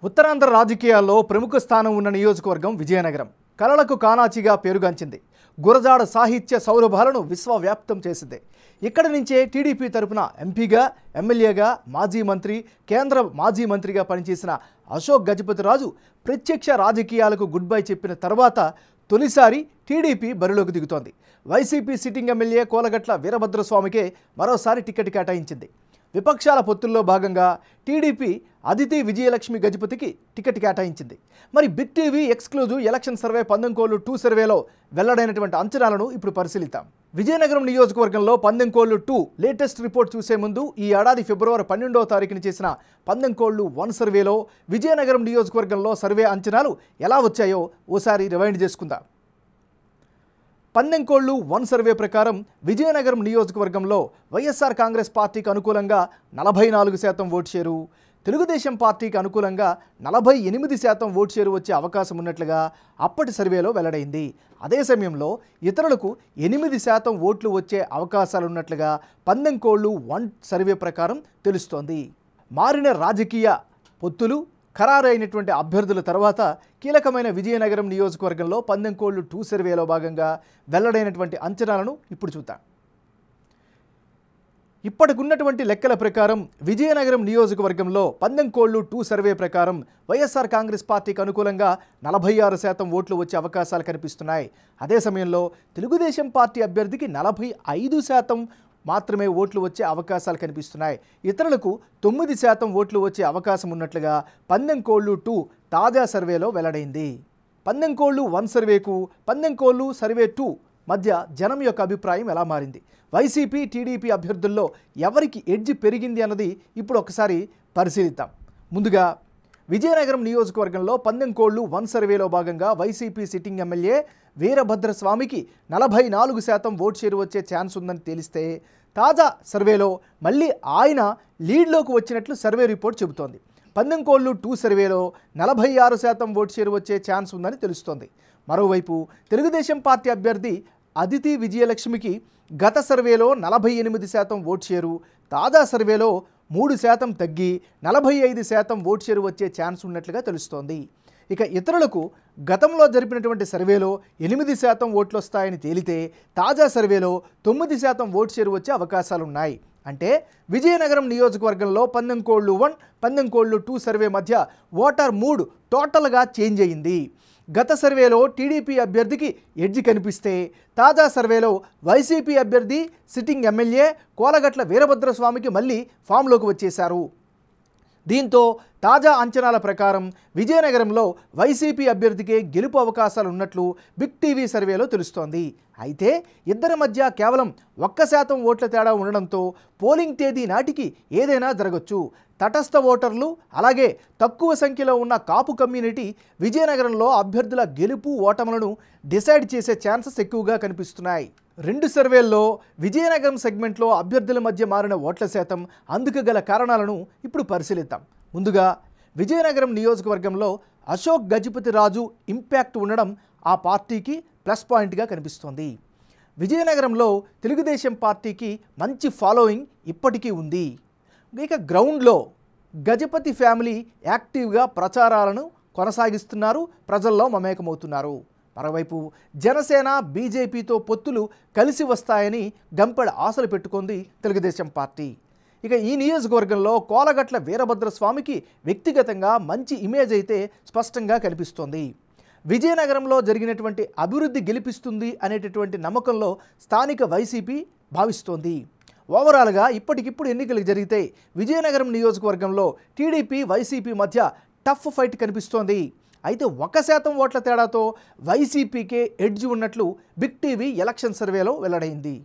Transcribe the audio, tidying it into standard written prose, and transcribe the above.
ఉత్తరాంధ్ర రాజకీయాల్లో ప్రముఖ స్థానం ఉన్న నియోజకవర్గం విజయనగరం కళలకు కానాచిగా పేరుగాంచింది. గురజాడ సాహిత్య సౌరభాలను విశ్వవ్యాప్తం చేసింది. ఇక్కడి నుంచే టీడీపీ తరపున ఎంపీగా, ఎమ్మెల్యేగా, మాజీ మంత్రి, కేంద్ర మాజీ మంత్రిగా పనిచేసిన అశోక్ గజపతిరాజు ప్రత్యక్ష రాజకీయాలకు గుడ్ బై చెప్పిన తర్వాత తొలిసారి టీడీపీ బరిలోకి దిగుతోంది. వైసీపీ సిట్టింగ్ ఎమ్మెల్యే కోలగట్ల వీరభద్రస్వామికే మరోసారి టికెట్ కేటాయించింది. విపక్షాల పొత్తుల్లో భాగంగా టీడీపీ అదితి విజయలక్ష్మి గజపతికి టికెట్ కేటాయించింది. మరి big TV exclusive election survey పందెంకోళ్లు 2 సర్వేలో వెల్లడైనటువంటి అంచనాలను ఇప్పుడు పరిశీలిద్దాం. విజయనగరం నియోజకవర్గంలో పందెంకోళ్లు 2 లేటెస్ట్ రిపోర్ట్ చూసే ముందు ఈ ఏడాది ఫిబ్రవరి 12వ తారీఖున చేసిన పందెంకోళ్లు 1 సర్వేలో విజయనగరం నియోజకవర్గంలో సర్వే అంచనాలు ఎలా వచ్చాయో ఓసారి రివైండ్ చేసుకుందాం. పందెంకోళ్లు 1 సర్వే ప్రకారం విజయనగరం నియోజకవర్గంలో వైఎస్ఆర్ కాంగ్రెస్ పార్టీకి అనుకూలంగా 44% ఓటు షేరు, తెలుగుదేశం పార్టీకి అనుకూలంగా 48% ఓటు షేరు వచ్చే అవకాశం ఉన్నట్లుగా అప్పటి సర్వేలో వెల్లడైంది. అదే సమయంలో ఇతరులకు 8% ఓట్లు వచ్చే అవకాశాలున్నట్లుగా పందెంకోళ్లు 1 సర్వే ప్రకారం తెలుస్తోంది. మారిన రాజకీయ పొత్తులు, ఖరారైనటువంటి అభ్యర్థుల తర్వాత కీలకమైన విజయనగరం నియోజకవర్గంలో పందెంకోళ్లు 2 సర్వేలో భాగంగా వెల్లడైనటువంటి అంచనాలను ఇప్పుడు చూద్దాం. ఇప్పటికున్నటువంటి లెక్కల ప్రకారం విజయనగరం నియోజకవర్గంలో పందెంకోళ్లు 2 సర్వే ప్రకారం వైఎస్ఆర్ కాంగ్రెస్ పార్టీకి అనుకూలంగా 46% ఓట్లు వచ్చే అవకాశాలు కనిపిస్తున్నాయి. అదే సమయంలో తెలుగుదేశం పార్టీ అభ్యర్థికి 45% మాత్రమే ఓట్లు వచ్చే అవకాశాలు కనిపిస్తున్నాయి. ఇతరులకు 9% ఓట్లు వచ్చే అవకాశం ఉన్నట్లుగా పందెంకోళ్లు 2 తాజా సర్వేలో వెల్లడైంది. పందెంకోళ్లు 1 సర్వేకు పందెంకోళ్లు సర్వే 2 మధ్య జనం యొక్క అభిప్రాయం ఎలా మారింది, వైసీపీ టీడీపీ అభ్యర్థుల్లో ఎవరికి ఎడ్జ్ పెరిగింది అన్నది ఇప్పుడు ఒకసారి పరిశీలిద్దాం. ముందుగా విజయనగరం నియోజకవర్గంలో పందెంకోళ్లు 1 సర్వేలో భాగంగా వైసీపీ సిట్టింగ్ ఎమ్మెల్యే వీరభద్రస్వామికి 44% ఓటు షేరు వచ్చే ఛాన్స్ ఉందని తెలిస్తే తాజా సర్వేలో మళ్ళీ ఆయన లీడ్లోకి వచ్చినట్లు సర్వే రిపోర్ట్ చెబుతోంది. పందెంకోళ్లు 2 సర్వేలో 46% ఓటు షేరు వచ్చే ఛాన్స్ ఉందని తెలుస్తోంది. మరోవైపు తెలుగుదేశం పార్టీ అభ్యర్థి అదితి విజయలక్ష్మికి గత సర్వేలో 48% ఓటు షేరు, తాజా సర్వేలో 3% తగ్గి 45% ఓటు షేరు వచ్చే ఛాన్స్ ఉన్నట్లుగా తెలుస్తోంది. ఇక ఇతరులకు గతంలో జరిపినటువంటి సర్వేలో 8% ఓట్లు వస్తాయని తేలితే తాజా సర్వేలో 9% ఓటు షేరు వచ్చే అవకాశాలున్నాయి. అంటే విజయనగరం నియోజకవర్గంలో పందెంకోళ్లు 1, పందెంకోళ్లు 2 సర్వే మధ్య ఓటర్ మూడ్ టోటల్గా చేంజ్ అయ్యింది. గత సర్వేలో టీడీపీ అభ్యర్థికి ఎడ్జి కనిపిస్తే తాజా సర్వేలో వైసీపీ అభ్యర్థి సిట్టింగ్ ఎమ్మెల్యే కోలగట్ల వీరభద్రస్వామికి మళ్ళీ ఫామ్లోకి వచ్చేశారు. దీంతో తాజా అంచనాల ప్రకారం విజయనగరంలో వైసీపీ అభ్యర్థికే గెలుపు అవకాశాలు ఉన్నట్లు బిగ్ టీవీ సర్వేలో తెలుస్తోంది. అయితే ఇద్దరి మధ్య కేవలం 1% ఓట్ల తేడా ఉండడంతో పోలింగ్ తేదీ నాటికి ఏదైనా జరగచ్చు. తటస్థ ఓటర్లు అలాగే తక్కువ సంఖ్యలో ఉన్న కాపు కమ్యూనిటీ విజయనగరంలో అభ్యర్థుల గెలుపు ఓటములను డిసైడ్ చేసే ఛాన్సెస్ ఎక్కువగా కనిపిస్తున్నాయి. 2 సర్వేల్లో విజయనగరం సెగ్మెంట్లో అభ్యర్థుల మధ్య మారిన ఓట్ల శాతం, అందుకు గల కారణాలను ఇప్పుడు పరిశీలిద్దాం. ముందుగా విజయనగరం నియోజకవర్గంలో అశోక్ గజపతిరాజు ఇంపాక్ట్ ఉండడం ఆ పార్టీకి ప్లస్ పాయింట్గా కనిపిస్తోంది. విజయనగరంలో తెలుగుదేశం పార్టీకి మంచి ఫాలోయింగ్ ఇప్పటికీ ఉంది. ఇక గ్రౌండ్లో గజపతి ఫ్యామిలీ యాక్టివ్గా ప్రచారాలను కొనసాగిస్తున్నారు, ప్రజల్లో మమేకమవుతున్నారు. మరోవైపు జనసేన బీజేపీతో పొత్తులు కలిసి వస్తాయని గంపెడ ఆశలు పెట్టుకుంది తెలుగుదేశం పార్టీ. ఇక ఈ నియోజకవర్గంలో కోలగట్ల వీరభద్రస్వామికి వ్యక్తిగతంగా మంచి ఇమేజ్ అయితే స్పష్టంగా కనిపిస్తోంది. విజయనగరంలో జరిగినటువంటి అభివృద్ధి గెలిపిస్తుంది అనేటటువంటి నమ్మకంలో స్థానిక వైసీపీ భావిస్తోంది. ఓవరాల్గా ఇప్పటికిప్పుడు ఎన్నికలు జరిగితే విజయనగరం నియోజకవర్గంలో టీడీపీ వైసీపీ మధ్య టఫ్ ఫైట్ కనిపిస్తోంది. అయితే 1% ఓట్ల తేడాతో వైసీపీకే ఎడ్జ్ ఉన్నట్లు బిగ్ టీవీ ఎలక్షన్ సర్వేలో వెల్లడైంది.